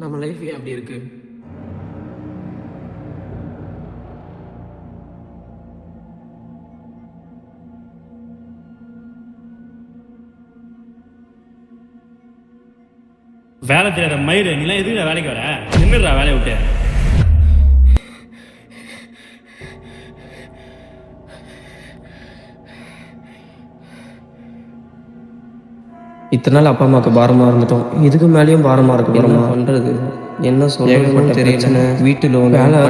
நம்ம லைஃப் ஏன் அப்படி இருக்கு? வேலை தெரியாத மயிறு, நீலாம் எதுக்கு வேலைக்கு வர? நின்றுடா வேலையை விட்டு. இத்தனை நாள் அப்பா அம்மாவுக்கு பாரமாக இருந்துட்டோம், இதுக்கு மேலேயும் பாரமாக இருக்கு. என்ன பண்ணுறது, என்ன சொல்கிறதுன்னு தெரியல. வீட்டு லோன், வேலை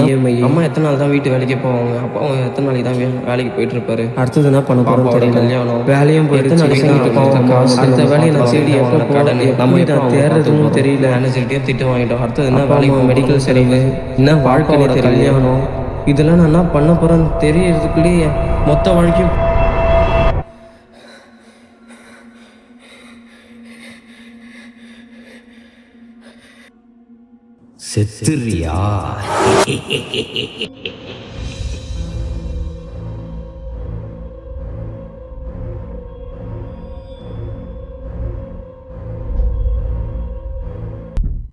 இஎம்ஐ. அம்மா எத்தனை நாள் தான் வீட்டு வேலைக்கே போவாங்க, அப்பாவும் எத்தனை நாளைக்கு தான் வேலைக்கு போயிட்டு இருப்பாரு. அடுத்தது என்ன பண்ண போகிறோம் தெரியல. கல்யாணம், வேலையும் போயிட்டு அடுத்த வேலையை நான் தேடி எப்போ கடன் நம்ம தான் தேடுறதுன்னு தெரியல. மேனேஜர்கிட்டையும் திட்டு வாங்கிட்டோம். அடுத்தது என்ன வேலைக்கு, மெடிக்கல் செலவு, என்ன வாழ்க்கையோட கல்யாணம், இதெல்லாம் நான் என்ன பண்ண போகிறேன்னு தெரியறதுக்குள்ளேயே மொத்த வாழ்க்கையும் செத்துறியா?